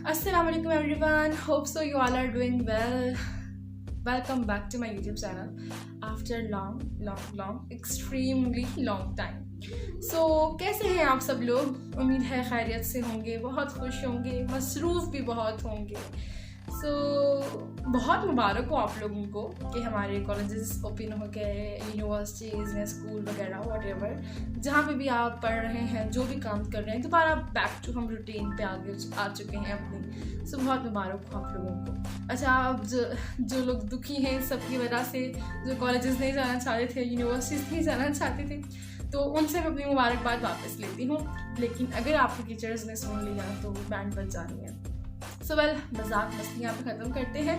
Assalamualaikum everyone. Hope so you all are doing well. Welcome back to my YouTube channel after extremely long time. So कैसे हैं आप सब लोग? उम्मीद है खैरियत से होंगे, बहुत खुश होंगे, मसरूफ़ भी बहुत होंगे. So बहुत मुबारक हो आप लोगों को कि हमारे कॉलेजेस ओपन हो गए, यूनिवर्सिटीज़ में, स्कूल वगैरह व्हाटएवर, जहाँ पे भी आप पढ़ रहे हैं, जो भी काम कर रहे हैं, दोबारा बैक टू हम रूटीन पे आगे आ चुके हैं अपनी. सो बहुत मुबारक हो आप लोगों को. अच्छा, आप जो लोग दुखी हैं सबकी वजह से, जो कॉलेजेस नहीं जाना चाहते थे, यूनिवर्सिटीज़ नहीं जाना चाहते थे, तो उनसे मैं अपनी मुबारकबाद वापस लेती हूँ. लेकिन अगर आपके टीचर्स ने सुन लिया तो बैंड बज जानी है. सो वेल, मजाक मस्ती यहाँ पे ख़त्म करते हैं.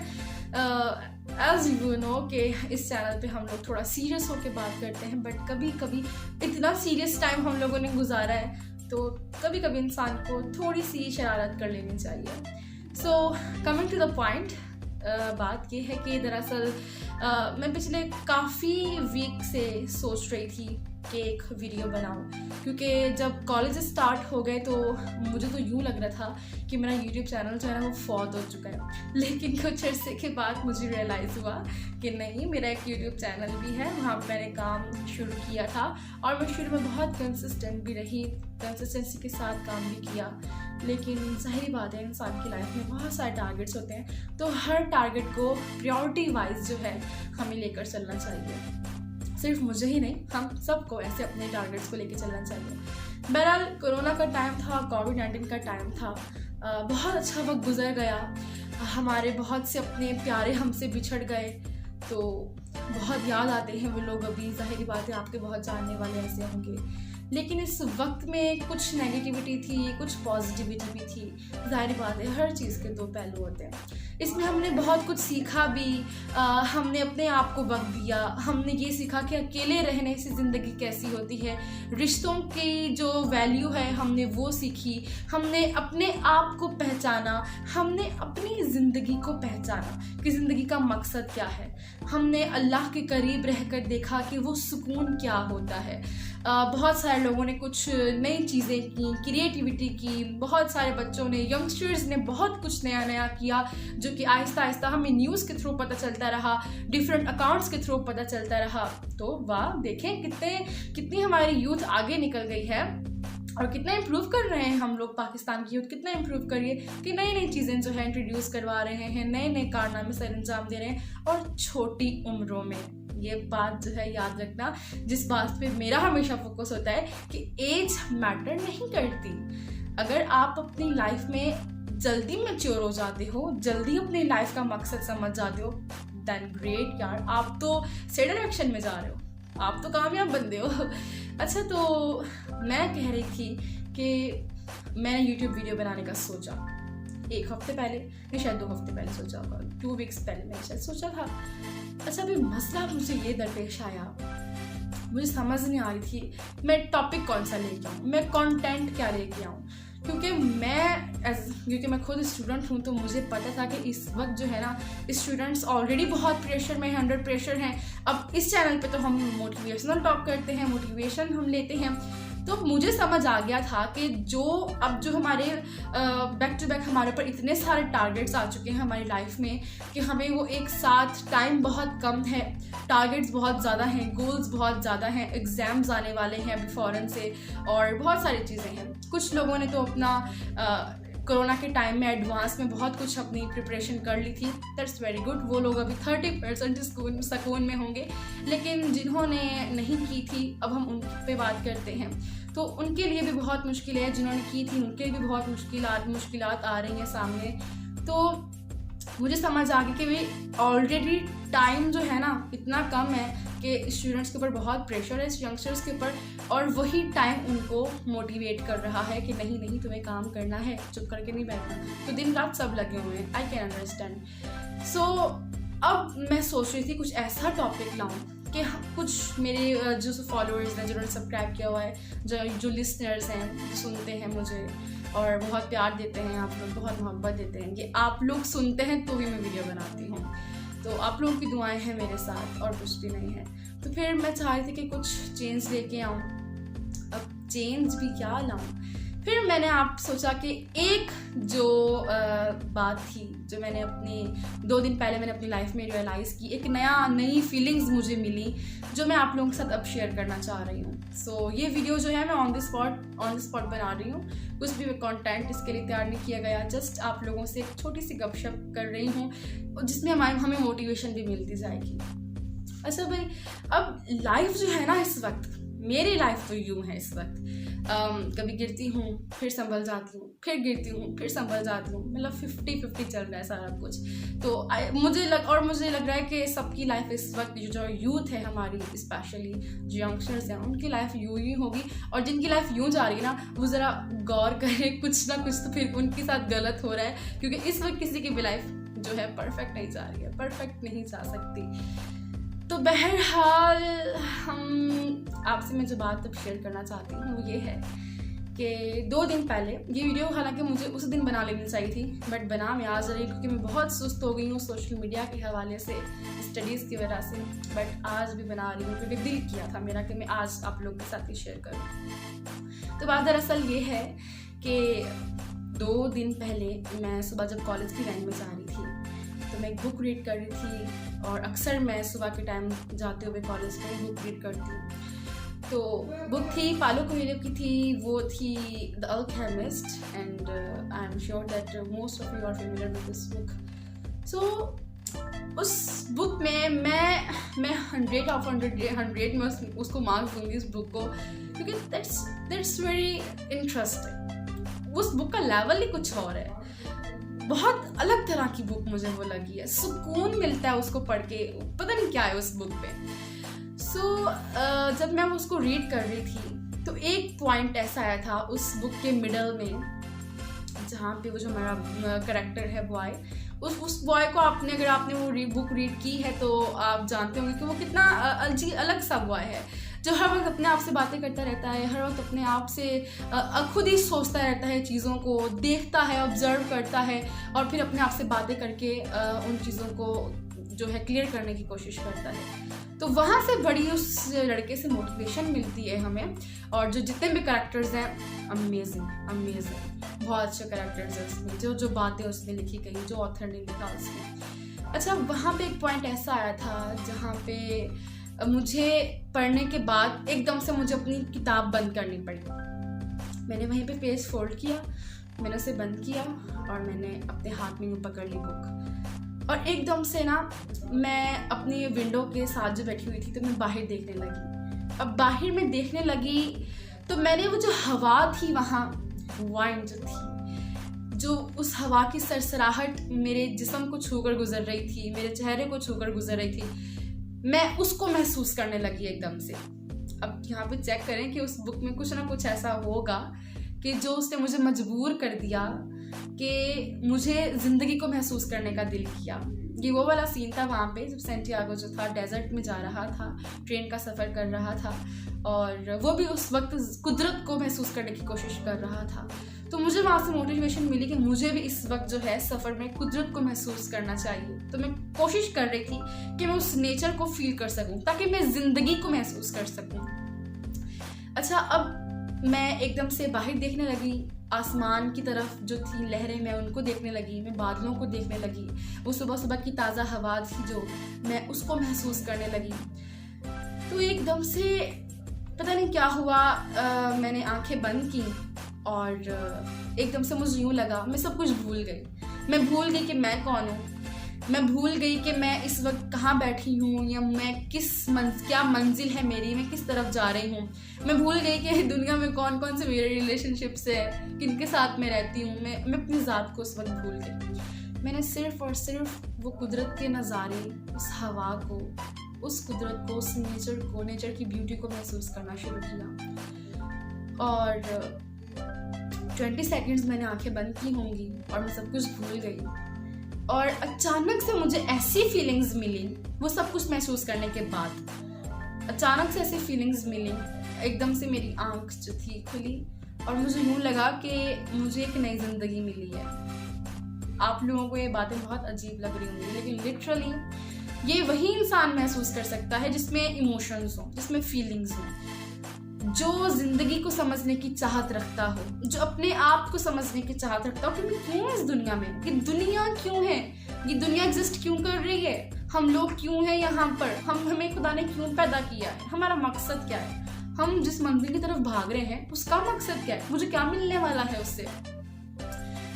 एज यू नो कि इस चैनल पे हम लोग थोड़ा सीरियस होकर बात करते हैं, बट कभी कभी इतना सीरियस टाइम हम लोगों ने गुजारा है तो कभी कभी इंसान को थोड़ी सी शरारत कर लेनी चाहिए. So coming to the point, बात ये है कि दरअसल मैं पिछले काफ़ी वीक से सोच रही थी कि एक वीडियो बनाऊं, क्योंकि जब कॉलेज स्टार्ट हो गए तो मुझे तो यूँ लग रहा था कि मेरा यूट्यूब चैनल जो है ना वो फौत हो चुका है. लेकिन कुछ अर्से के बाद मुझे रियलाइज़ हुआ कि नहीं, मेरा एक यूट्यूब चैनल भी है, वहाँ पर मैंने काम शुरू किया था और मैं शुरू में बहुत कंसिस्टेंट भी रही, कंसिस्टेंसी के साथ काम भी किया. लेकिन जाहिर बात है, इंसान की लाइफ में बहुत सारे टारगेट्स होते हैं, तो हर टारगेट को प्रायोरिटी वाइज जो है हमें लेकर चलना चाहिए. सिर्फ मुझे ही नहीं, हम सबको ऐसे अपने टारगेट्स को लेकर चलना चाहिए. बहरहाल कोरोना का टाइम था, कोविड-19 का टाइम था, बहुत अच्छा वक्त गुजर गया. हमारे बहुत से अपने प्यारे हमसे बिछड़ गए, तो बहुत याद आते हैं वो लोग अभी. जाहिर बात है, आपके बहुत जानने वाले ऐसे होंगे. लेकिन इस वक्त में कुछ नेगेटिविटी थी, कुछ पॉजिटिविटी भी थी. जाहिर बात है, हर चीज़ के दो पहलू होते हैं. इसमें हमने बहुत कुछ सीखा भी. हमने अपने आप को वक्त दिया. हमने ये सीखा कि अकेले रहने से ज़िंदगी कैसी होती है. रिश्तों की जो वैल्यू है हमने वो सीखी. हमने अपने आप को पहचाना. हमने अपनी ज़िंदगी को पहचाना कि ज़िंदगी का मकसद क्या है. हमने अल्लाह के करीब रहकर देखा कि वो सुकून क्या होता है. बहुत सारे लोगों ने कुछ नई चीज़ें की, क्रिएटिविटी की. बहुत सारे बच्चों ने, यंगस्टर्स ने बहुत कुछ नया नया किया, जो कि आहिस्ता आहिस्ता हमें न्यूज़ के थ्रू पता चलता रहा, डिफरेंट अकाउंट्स के थ्रू पता चलता रहा. तो वाह, देखें कितनी हमारी यूथ आगे निकल गई है और कितना इम्प्रूव कर रहे हैं हम लोग. पाकिस्तान की यूथ कितना इम्प्रूव करिए कि नई नई चीज़ें जो है इंट्रोड्यूस करवा रहे हैं, नए नए कारनामे सर अंजाम दे रहे हैं, और छोटी उम्रों में. ये बात जो है याद रखना, जिस बात पे मेरा हमेशा फोकस होता है कि एज मैटर नहीं करती. अगर आप अपनी लाइफ में जल्दी मैच्योर हो जाते हो, जल्दी अपनी लाइफ का मकसद समझ जाते हो, देन ग्रेट यार, आप तो सही डायरेक्शन में जा रहे हो, आप तो कामयाब बंदे हो. अच्छा, तो मैं कह रही थी कि मैंने यूट्यूब वीडियो बनाने का सोचा एक हफ्ते पहले, नहीं शायद 2 हफ्ते पहले सोचा होगा, 2 वीक्स पहले मैंने शायद सोचा था. अच्छा, अभी मसला मुझे ये दरपेश आया, मुझे समझ नहीं आ रही थी मैं टॉपिक कौन सा लेके आऊँ, मैं कंटेंट क्या लेके आऊँ. क्योंकि मैं खुद स्टूडेंट हूँ, तो मुझे पता था कि इस वक्त जो है ना, स्टूडेंट्स ऑलरेडी बहुत प्रेशर में हैं, 100 प्रेशर हैं. अब इस चैनल पे तो हम मोटिवेशनल टॉक करते हैं, मोटिवेशन हम लेते हैं. तो मुझे समझ आ गया था कि जो हमारे बैक टू बैक हमारे ऊपर इतने सारे टारगेट्स आ चुके हैं हमारी लाइफ में कि हमें वो एक साथ, टाइम बहुत कम है, टारगेट्स बहुत ज़्यादा हैं, गोल्स बहुत ज़्यादा हैं, एग्ज़ाम्स आने वाले हैं अभी फ़ौरन से, और बहुत सारी चीज़ें हैं. कुछ लोगों ने तो अपना कोरोना के टाइम में एडवांस में बहुत कुछ अपनी प्रिपरेशन कर ली थी. That's very good. वो लोग अभी 30% सुकून में होंगे. लेकिन जिन्होंने नहीं की थी, अब हम उन पे बात करते हैं, तो उनके लिए भी बहुत मुश्किल है. जिन्होंने की थी उनके लिए भी बहुत मुश्किलात आ रही हैं सामने. तो मुझे समझ आ गया कि भाई ऑलरेडी टाइम जो है ना इतना कम है कि स्टूडेंट्स के ऊपर बहुत प्रेशर है, यंगस्टर्स के ऊपर, और वही टाइम उनको मोटिवेट कर रहा है कि नहीं नहीं, तुम्हें काम करना है, चुप करके नहीं बैठना. तो दिन रात सब लगे हुए हैं. I can understand. सो अब मैं सोच रही थी कुछ ऐसा टॉपिक लाऊं कि कुछ मेरे जो फॉलोअर्स हैं, जिन्होंने सब्सक्राइब किया हुआ है, जो लिसनर्स हैं, जो सुनते हैं मुझे और बहुत प्यार देते हैं, आप लोग बहुत मोहब्बत देते हैं, कि आप लोग सुनते हैं तो भी मैं वीडियो बनाती हूँ. तो आप लोगों की दुआएं हैं मेरे साथ, और कुछ भी नहीं है. तो फिर मैं चाह रही थी कि कुछ चेंज लेके आऊँ. अब चेंज भी क्या लाऊँ, फिर मैंने आप सोचा कि एक जो बात थी जो मैंने अपनी 2 दिन पहले मैंने अपनी लाइफ में रियलाइज़ की, एक नई फीलिंग्स मुझे मिली जो मैं आप लोगों के साथ अब शेयर करना चाह रही हूँ। सो ये वीडियो जो है मैं ऑन द स्पॉट बना रही हूँ, कुछ भी कंटेंट इसके लिए तैयार नहीं किया गया, जस्ट आप लोगों से एक छोटी सी गपशप कर रही हूँ जिसमें हमें मोटिवेशन भी मिलती जाएगी। अच्छा भाई, अब लाइफ जो है ना इस वक्त, मेरी लाइफ तो यूँ है इस वक्त, कभी गिरती हूँ फिर संभल जाती हूँ, फिर गिरती हूँ फिर संभल जाती हूँ, मतलब 50-50 चल रहा है सारा कुछ। तो मुझे लग रहा है कि सबकी लाइफ इस वक्त जो यूथ है हमारी, स्पेशली जो यंगस्टर्स हैं, उनकी लाइफ यूँ ही होगी। और जिनकी लाइफ यूँ जा रही है ना, वो ज़रा गौर करें, कुछ ना कुछ तो फिर उनके साथ गलत हो रहा है, क्योंकि इस वक्त किसी की भी लाइफ जो है परफेक्ट नहीं जा रही है, परफेक्ट नहीं जा सकती। तो बहरहाल आपसे मैं जो बात अब शेयर करना चाहती हूँ वो ये है कि 2 दिन पहले ये वीडियो, हालांकि मुझे उस दिन बना लेनी चाहिए थी, बट बना मैं आज रही क्योंकि मैं बहुत सुस्त हो गई हूँ सोशल मीडिया के हवाले से, स्टडीज़ की वजह से। बट आज भी बना रही हूँ क्योंकि दिल किया था मेरा कि मैं आज आप लोगों के साथ ही शेयर करूँ। तो बात दरअसल ये है कि 2 दिन पहले मैं सुबह जब कॉलेज की लाइन में जा रही थी तो मैं एक बुक रीड कर रही थी, और अक्सर मैं सुबह के टाइम जाते हुए कॉलेज में बुक रीड करती हूँ। तो बुक थी पालो कोएल्हो की थी, वो थी the alchemist, and I am sure that most of you are familiar with this book. So उस बुक में मैं 100 में उसको मार्क्स दूंगी उस बुक को, क्योंकि दैट्स वेरी इंटरेस्टिंग। उस बुक का लेवल ही कुछ और है, बहुत अलग तरह की बुक मुझे वो लगी है, सुकून मिलता है उसको पढ़ के, पता नहीं क्या है उस बुक पे। जब मैं उसको रीड कर रही थी तो एक पॉइंट ऐसा आया था उस बुक के मिडल में, जहाँ पे वो जो हमारा कैरेक्टर है बॉय, उस बॉय को अगर आपने वो बुक रीड की है तो आप जानते होंगे कि वो कितना अलग सा बॉय है, जो हर वक्त अपने आप से बातें करता रहता है, हर वक्त अपने आप से खुद ही सोचता रहता है, चीज़ों को देखता है, ऑब्जर्व करता है, और फिर अपने आप से बातें करके उन चीज़ों को जो है क्लियर करने की कोशिश करता है। तो वहाँ से बड़ी उस लड़के से मोटिवेशन मिलती है हमें, और जो जितने भी कैरेक्टर्स हैं अमेजिंग, बहुत अच्छे कैरेक्टर्स हैं उसमें, जो बातें उसमें लिखी गई, जो ऑथर ने लिखा उसमें। अच्छा, वहाँ पे एक पॉइंट ऐसा आया था जहाँ पे मुझे पढ़ने के बाद एकदम से मुझे अपनी किताब बंद करनी पड़ी। मैंने वहीं पे पेज फोल्ड किया, मैंने उसे बंद किया और मैंने अपने हाथ में यूँ पकड़ ली बुक, और एकदम से ना मैं अपनी विंडो के साथ जो बैठी हुई थी तो मैं बाहर देखने लगी। अब बाहर में देखने लगी तो मैंने वो जो हवा थी वहाँ, वाइंड जो थी, जो उस हवा की सरसराहट मेरे जिस्म को छूकर गुजर रही थी, मेरे चेहरे को छूकर गुजर रही थी, मैं उसको महसूस करने लगी एकदम से। अब यहाँ पे चेक करें कि उस बुक में कुछ ना कुछ ऐसा होगा कि जो उसने मुझे मजबूर कर दिया कि मुझे ज़िंदगी को महसूस करने का दिल किया। ये वो वाला सीन था वहाँ पे जब सैंटियागो जो था डेजर्ट में जा रहा था, ट्रेन का सफ़र कर रहा था, और वो भी उस वक्त कुदरत को महसूस करने की कोशिश कर रहा था। तो मुझे वहाँ से मोटिवेशन मिली कि मुझे भी इस वक्त जो है सफ़र में कुदरत को महसूस करना चाहिए। तो मैं कोशिश कर रही थी कि मैं उस नेचर को फील कर सकूं, ताकि मैं ज़िंदगी को महसूस कर सकूं। अच्छा, अब मैं एकदम से बाहर देखने लगी, आसमान की तरफ जो थी लहरें, मैं उनको देखने लगी, मैं बादलों को देखने लगी, वो सुबह सुबह की ताज़ा हवा थी जो, मैं उसको महसूस करने लगी। तो एकदम से पता नहीं क्या हुआ, मैंने आंखें बंद की और एकदम से मुझे यूँ लगा मैं सब कुछ भूल गई। मैं भूल गई कि मैं कौन हूँ, मैं भूल गई कि मैं इस वक्त कहाँ बैठी हूँ, या मैं क्या मंजिल है मेरी, मैं किस तरफ जा रही हूँ। मैं भूल गई कि दुनिया में कौन कौन से मेरे रिलेशनशिप्स है, किनके साथ मैं रहती हूँ। मैं अपनी ज़ात को उस वक्त भूल गई। मैंने सिर्फ़ और सिर्फ वो कुदरत के नज़ारे, उस हवा को, उस कुदरत को, उस नेचर की ब्यूटी को महसूस करना शुरू किया। और 20 सेकेंड्स मैंने आंखें बंद की होंगी और मैं सब कुछ भूल गई, और अचानक से मुझे ऐसी फीलिंग्स मिली, वो सब कुछ महसूस करने के बाद अचानक से ऐसी फीलिंग्स मिली, एकदम से मेरी आंख जो थी खुली और मुझे यूँ लगा कि मुझे एक नई ज़िंदगी मिली है। आप लोगों को ये बातें बहुत अजीब लग रही होंगी, लेकिन लिटरली ये वही इंसान महसूस कर सकता है जिसमें इमोशंस हों, जिसमें फीलिंग्स हों, जो जिंदगी को समझने की चाहत रखता हो, जो अपने आप को समझने की चाहत रखता हो कि मैं क्यों इस दुनिया में, ये दुनिया क्यों है, ये दुनिया एग्जिस्ट क्यों कर रही है, हम लोग क्यों हैं यहाँ पर, हमें खुदा ने क्यों पैदा किया है, हमारा मकसद क्या है, हम जिस मंजिल की तरफ भाग रहे हैं उसका मकसद क्या है, मुझे क्या मिलने वाला है उससे।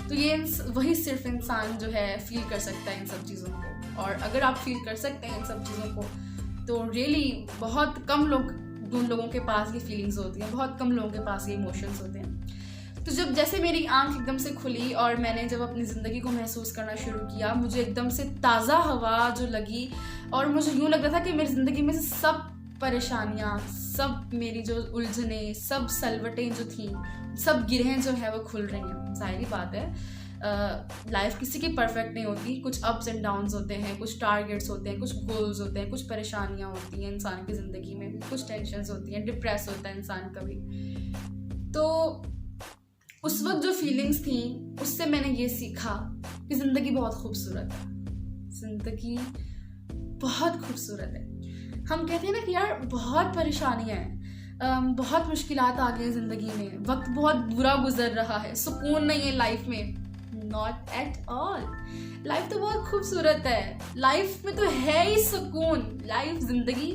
तो ये वही सिर्फ इंसान जो है फील कर सकता है इन सब चीज़ों को। और अगर आप फील कर सकते हैं इन सब चीज़ों को तो रियली बहुत कम लोगों के पास ये फीलिंग्स होती हैं, बहुत कम लोगों के पास ये इमोशंस होते हैं। तो जब जैसे मेरी आंख एकदम से खुली और मैंने जब अपनी ज़िंदगी को महसूस करना शुरू किया, मुझे एकदम से ताज़ा हवा जो लगी और मुझे यूँ लग रहा था कि मेरी ज़िंदगी में से सब परेशानियाँ, सब मेरी जो उलझने, सब सलवटें जो थी, सब गिरहें जो है वो खुल रही हैं। ज़ाहिरी बात है लाइफ किसी की परफेक्ट नहीं होती, कुछ अप्स एंड डाउन्स होते हैं, कुछ टारगेट्स होते हैं, कुछ गोल्स होते हैं, कुछ परेशानियाँ होती हैं इंसान की ज़िंदगी में, कुछ टेंशन्स होती हैं, डिप्रेस होता है इंसान कभी। तो उस वक्त जो फीलिंग्स थी उससे मैंने ये सीखा कि ज़िंदगी बहुत खूबसूरत है, ज़िंदगी बहुत खूबसूरत है। हम कहते हैं ना कि यार बहुत परेशानियाँ हैं, बहुत मुश्किलात आ गई हैं ज़िंदगी में, वक्त बहुत बुरा गुजर रहा है, सुकून नहीं है लाइफ में। नॉट एट ऑल, लाइफ तो बहुत खूबसूरत है, लाइफ में तो है ही सुकून। लाइफ जिंदगी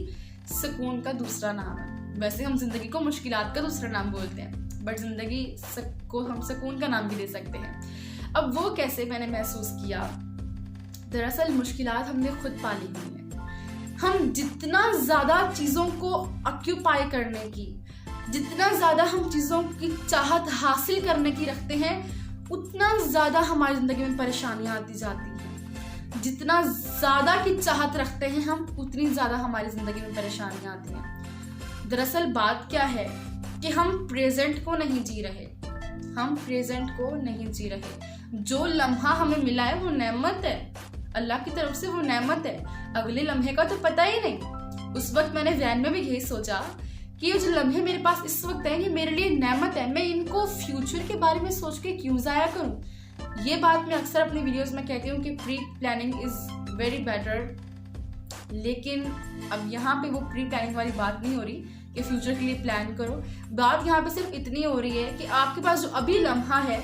सुकून का दूसरा नाम है। वैसे हम जिंदगी को मुश्किलात का दूसरा नाम बोलते हैं, बट जिंदगी को हम सुकून का नाम भी दे सकते हैं। अब वो कैसे मैंने महसूस किया, दरअसल मुश्किलात हमने खुद पाली हुई है। हम जितना ज़्यादा चीज़ों को ऑक्यूपाई करने की, जितना ज़्यादा हम चीज़ों की चाहत हासिल करने की रखते हैं, उतना ज़्यादा हमारी ज़िंदगी में परेशानियाँ आती जाती हैं। जितना ज़्यादा की चाहत रखते हैं हम, उतनी ज़्यादा हमारी ज़िंदगी में परेशानियाँ आती हैं। दरअसल बात क्या है कि हम प्रेजेंट को नहीं जी रहे, हम प्रेजेंट को नहीं जी रहे। जो लम्हा हमें मिला है वो नेमत है, अल्लाह की तरफ से वो नेमत है, अगले लम्हे का तो पता ही नहीं। उस वक्त मैंने वैन में भी यही सोचा कि ये जो लम्हे मेरे पास इस वक्त है ये मेरे लिए नेमत है, मैं इनको फ्यूचर के बारे में सोच के क्यों ज़ाया करूं। ये बात मैं अक्सर अपनी वीडियोस में कहती हूँ कि pre planning is very better, लेकिन अब यहाँ पे वो प्री प्लानिंग वाली बात नहीं हो रही कि फ्यूचर के लिए प्लान करो। बात यहाँ पे सिर्फ इतनी हो रही है कि आपके पास जो अभी लम्हा है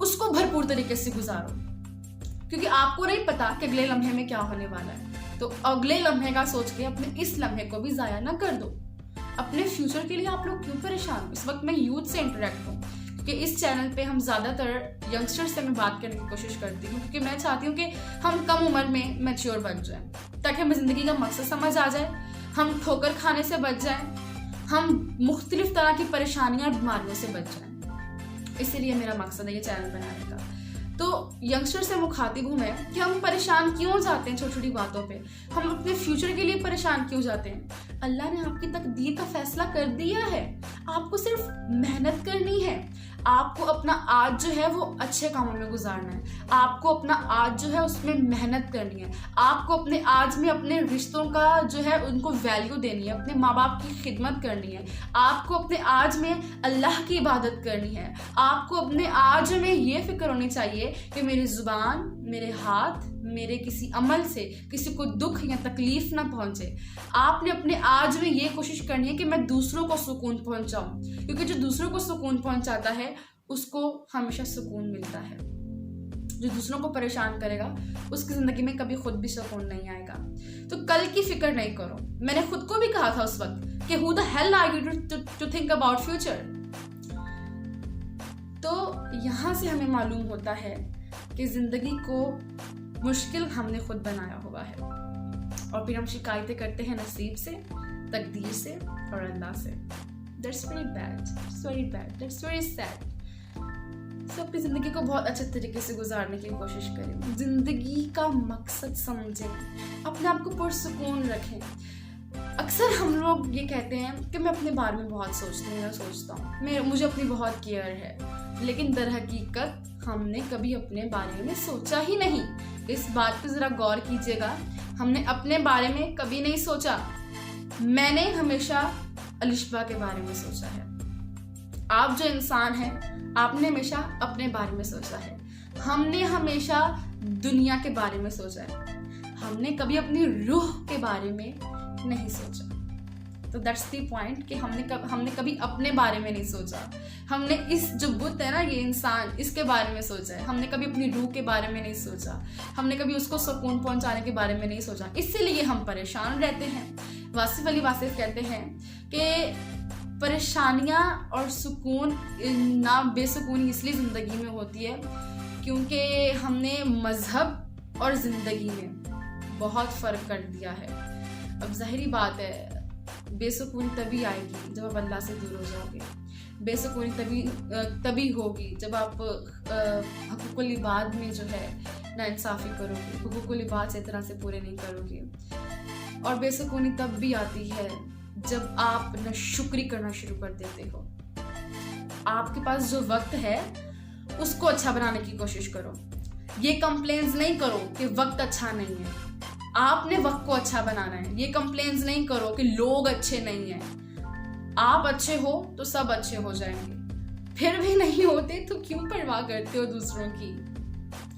उसको भरपूर तरीके से गुजारो, क्योंकि आपको नहीं पता कि अगले लम्हे में क्या होने वाला है। तो अगले लम्हे का सोच के अपने इस लम्हे को भी ज़ाया ना कर दो। अपने फ्यूचर के लिए आप लोग क्यों परेशान हो। इस वक्त मैं यूथ से इंटरेक्ट हूँ क्योंकि इस चैनल पे हम ज़्यादातर यंगस्टर्स से मैं बात करने की कोशिश करती हूँ, क्योंकि मैं चाहती हूँ कि हम कम उम्र में मैच्योर बन जाएं, ताकि हमें ज़िंदगी का मकसद समझ आ जाए, हम ठोकर खाने से बच जाएं, हम मुख्तलिफ तरह की परेशानियाँ और बीमारियों से बच जाएं। इसीलिए मेरा मकसद है ये चैनल बनाने का। तो यंगस्टर से मुखातिब हूँ मैं कि हम परेशान क्यों जाते हैं छोटी छोटी बातों पे, हम अपने फ्यूचर के लिए परेशान क्यों जाते हैं। अल्लाह ने आपकी तकदीर का फैसला कर दिया है, आपको सिर्फ मेहनत करनी है, आपको अपना आज जो है वो अच्छे कामों में गुजारना है, आपको अपना आज जो है उसमें मेहनत करनी है, आपको अपने आज में अपने रिश्तों का जो है उनको वैल्यू देनी है, अपने माँ बाप की खिदमत करनी है, आपको अपने आज में अल्लाह की इबादत करनी है, आपको अपने आज में ये फिक्र होनी चाहिए कि मेरी ज़ुबान, मेरे हाथ, मेरे किसी अमल से किसी को दुख या तकलीफ ना पहुंचे। आपने अपने आज में ये कोशिश करनी है कि मैं दूसरों को सुकून पहुंचाऊं, क्योंकि जो दूसरों को सुकून पहुंचाता है उसको हमेशा सुकून मिलता है। जो दूसरों को परेशान करेगा उसकी ज़िंदगी में कभी खुद भी सुकून नहीं आएगा। तो कल की फिक्र नहीं करो। मैंने खुद को भी कहा था उस वक्त कि who the hell are you to think about future. तो यहाँ से हमें मालूम होता है कि ज़िंदगी को मुश्किल हमने खुद बनाया हुआ है और फिर हम शिकायतें करते हैं नसीब से, तकदीर से और अल्लाह से। That's very bad, that's very bad, that's very sad। तो अपनी ज़िंदगी को बहुत अच्छे तरीके से गुजारने की कोशिश करें, ज़िंदगी का मकसद समझें, अपने आप को पुरसुकून रखें। अक्सर हम लोग ये कहते हैं कि मैं अपने बारे में बहुत सोचता हूँ, मुझे अपनी बहुत केयर है, लेकिन दर हकीकत हमने कभी अपने बारे में सोचा ही नहीं। इस बात पे ज़रा गौर कीजिएगा, हमने अपने बारे में कभी नहीं सोचा। मैंने हमेशा अलिशबा के बारे में सोचा है, आप जो इंसान हैं आपने हमेशा अपने बारे में सोचा है, हमने हमेशा दुनिया के बारे में सोचा है, हमने कभी अपनी रूह के बारे में नहीं सोचा। तो दैट्स द पॉइंट कि हमने कभी अपने बारे में नहीं सोचा। हमने इस जो बुत है ना, ये इंसान, इसके बारे में सोचा है। हमने कभी अपनी रूह के बारे में नहीं सोचा। हमने कभी उसको सुकून पहुंचाने के बारे में नहीं सोचा। इसीलिए हम परेशान रहते हैं। वासिफ अली वासिफ कहते हैं कि परेशानियां और सुकून ना बेसुकूनी इसलिए ज़िंदगी में होती है क्योंकि हमने मज़हब और ज़िंदगी में बहुत फ़र्क कर दिया है। अब ज़ाहिरी बात है, बेसुकूनी तभी आएगी जब आप अल्लाह से दूर हो जाओगे। बेसुकूनी तभी होगी जब आप हकूकुल इबाद में जो है नाइंसाफ़ी करोगे, हकूकुल इबाद से तरह से पूरे नहीं करोगे। और बेसुकूनी तब भी आती है जब आप नाशुक्री करना शुरू कर देते हो। आपके पास जो वक्त है उसको अच्छा बनाने की कोशिश करो। ये कंप्लेंट्स नहीं करो कि वक्त अच्छा नहीं है। आपने वक्त को अच्छा बनाना है। ये कंप्लेंट्स नहीं करो कि लोग अच्छे नहीं हैं। आप अच्छे हो तो सब अच्छे हो जाएंगे। फिर भी नहीं होते तो क्यों परवाह करते हो दूसरों की?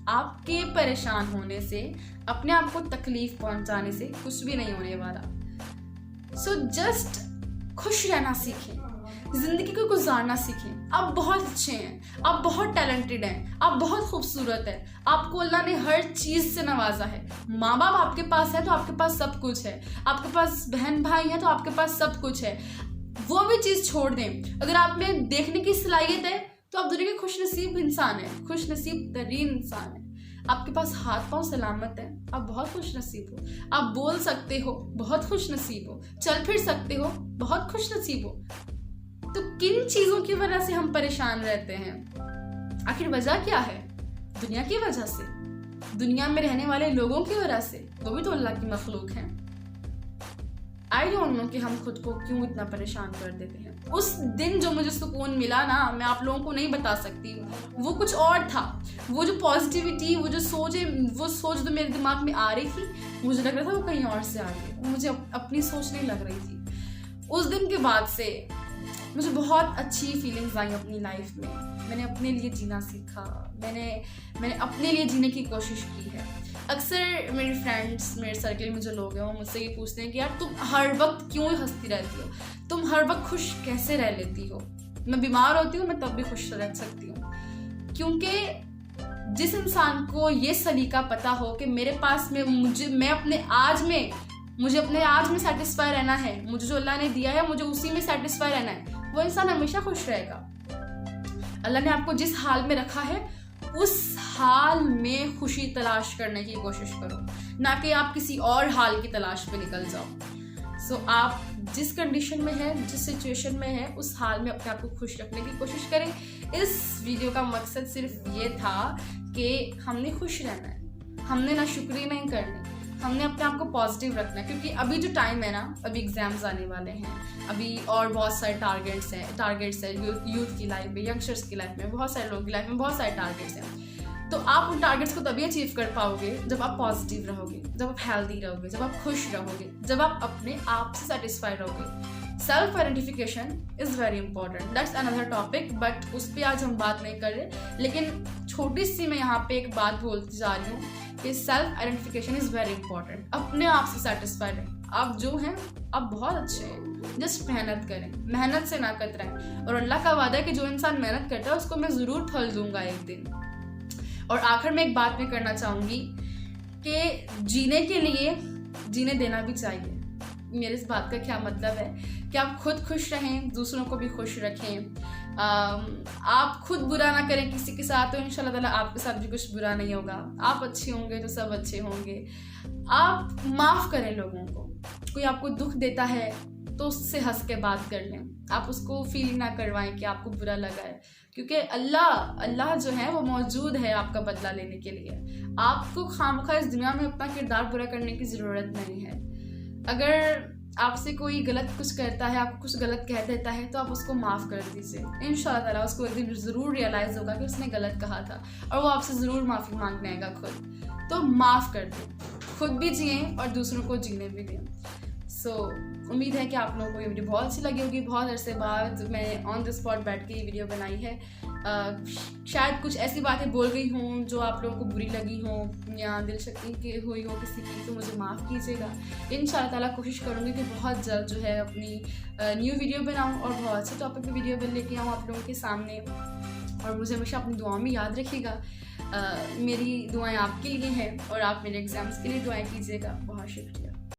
आपके परेशान होने से, अपने आप को तकलीफ पहुंचाने से कुछ भी नहीं होने वाला। सो जस्ट खुश रहना सीखें, जिंदगी को गुजारना सीखें। आप बहुत अच्छे हैं, आप बहुत टैलेंटेड हैं, आप बहुत खूबसूरत हैं। आपको अल्लाह ने हर चीज़ से नवाजा है। माँ बाप आपके पास है तो आपके पास सब कुछ है। आपके पास बहन भाई है तो आपके पास सब कुछ है। वो भी चीज़ छोड़ दें, अगर आप में देखने की सलाहियत है तो आप दुनिया के खुशनसीब इंसान हैं, खुशनसीब तरीन इंसान हैं। आपके पास हाथ पांव सलामत है, आप बहुत खुशनसीब हो। आप बोल सकते हो, बहुत खुशनसीब हो। चल फिर सकते हो, बहुत खुशनसीब हो। तो किन चीज़ों की वजह से हम परेशान रहते हैं? आखिर वजह क्या है? दुनिया की वजह से, दुनिया में रहने वाले लोगों की वजह से। वो भी तो अल्लाह की मखलूक हैं। आई डोंट नो कि हम खुद को क्यों इतना परेशान कर देते हैं। उस दिन जो मुझे सुकून मिला ना, मैं आप लोगों को नहीं बता सकती। वो कुछ और था। वो जो पॉजिटिविटी, वो जो सोच जो मेरे दिमाग में आ रही थी, मुझे लग रहा था वो कहीं और से आ रही है। मुझे अपनी सोच नहीं लग रही थी। उस दिन के बाद से मुझे बहुत अच्छी फीलिंग्स आई अपनी लाइफ में। मैंने अपने लिए जीना सीखा। मैंने अपने लिए जीने की कोशिश की है। अक्सर मेरे फ्रेंड्स, मेरे सर्कल में जो लोग हैं, वो मुझसे ये पूछते हैं कि यार तुम हर वक्त क्यों हंसती रहती हो? तुम हर वक्त खुश कैसे रह लेती हो? मैं बीमार होती हूँ, मैं तब भी खुश रह सकती हूँ। क्योंकि जिस इंसान को ये सलीका पता हो कि मेरे पास में मुझे अपने आज में सेटिस्फाई रहना है, मुझे जो अल्लाह ने दिया है मुझे उसी में सेटिस्फाई रहना है, वो इंसान हमेशा खुश रहेगा। अल्लाह ने आपको जिस हाल में रखा है उस हाल में खुशी तलाश करने की कोशिश करो, ना कि आप किसी और हाल की तलाश पे निकल जाओ। सो आप जिस कंडीशन में है, जिस सिचुएशन में है, उस हाल में अपने आप को खुश रखने की कोशिश करें। इस वीडियो का मकसद सिर्फ ये था कि हमने खुश रहना है, हमने ना शुक्रिया नहीं करनी, हमने अपने आप को पॉजिटिव रखना है। क्योंकि अभी जो टाइम है ना, अभी एग्जाम्स आने वाले हैं, अभी और बहुत सारे टारगेट्स हैं यूथ की लाइफ में, यंगस्टर्स की लाइफ में, बहुत सारे लोगों की लाइफ में बहुत सारे टारगेट्स हैं। तो आप उन टारगेट्स को तभी अचीव कर पाओगे जब आप पॉजिटिव रहोगे, जब आप हेल्दी रहोगे, जब आप खुश रहोगे, जब आप अपने आप से सेटिस्फाइड रहोगे। Self identification is very important, that's another topic, but उस पर आज हम बात नहीं कर रहे। लेकिन छोटी सी मैं यहाँ पे एक बात बोलती जा रही हूँ कि self identification is very important. अपने आप से सेटिस्फाइड रहें। आप जो हैं आप बहुत अच्छे हैं, जस्ट मेहनत करें, मेहनत से ना कतराएं। और अल्लाह का वादा है कि जो इंसान मेहनत करता है उसको मैं ज़रूर फल दूंगा एक दिन। और आखिर में एक बात मैं करना चाहूँगी कि जीने के लिए जीने देना भी चाहिए। मेरे इस बात का क्या मतलब है कि आप खुद खुश रहें, दूसरों को भी खुश रखें। आप खुद बुरा ना करें किसी के साथ, तो इंशाल्लाह ताला आपके साथ भी कुछ बुरा नहीं होगा। आप अच्छे होंगे तो सब अच्छे होंगे। आप माफ़ करें लोगों को। कोई आपको दुख देता है तो उससे हंस के बात कर लें। आप उसको फील ना करवाएं कि आपको बुरा लगा है, क्योंकि अल्लाह जो है वो मौजूद है आपका बदला लेने के लिए। आपको खामखा इस दुनिया में अपना किरदार बुरा करने की ज़रूरत नहीं है। अगर आपसे कोई गलत कुछ करता है, आपको कुछ गलत कह देता है, तो आप उसको माफ़ कर दीजिए। इंशाल्लाह ताला उसको एक दिन ज़रूर रियलाइज़ होगा कि उसने गलत कहा था और वो आपसे ज़रूर माफ़ी मांगने आएगा खुद। तो माफ़ कर दें, खुद भी जिएं और दूसरों को जीने भी दें। सो उम्मीद है कि आप लोगों को ये वीडियो बहुत अच्छी लगी होगी। बहुत अरसे बाद मैंने ऑन द स्पॉट बैठ के ये वीडियो बनाई है। शायद कुछ ऐसी बातें बोल गई हों जो आप लोगों को बुरी लगी हों या दिल शक्ति की हुई हो किसी की, तो मुझे माफ़ कीजिएगा। इंशाअल्लाह ताला कोशिश करूँगी कि बहुत जल्द जो है अपनी न्यू वीडियो बनाऊँ और बहुत अच्छे टॉपिक पे वीडियो बन लेके आऊँ आप लोगों के सामने। और मुझे हमेशा अपनी दुआओं में याद रखिएगा। मेरी दुआएं आपके लिए हैं और आप मेरे एग्ज़ाम्स के लिए दुआएं कीजिएगा। बहुत शुक्रिया।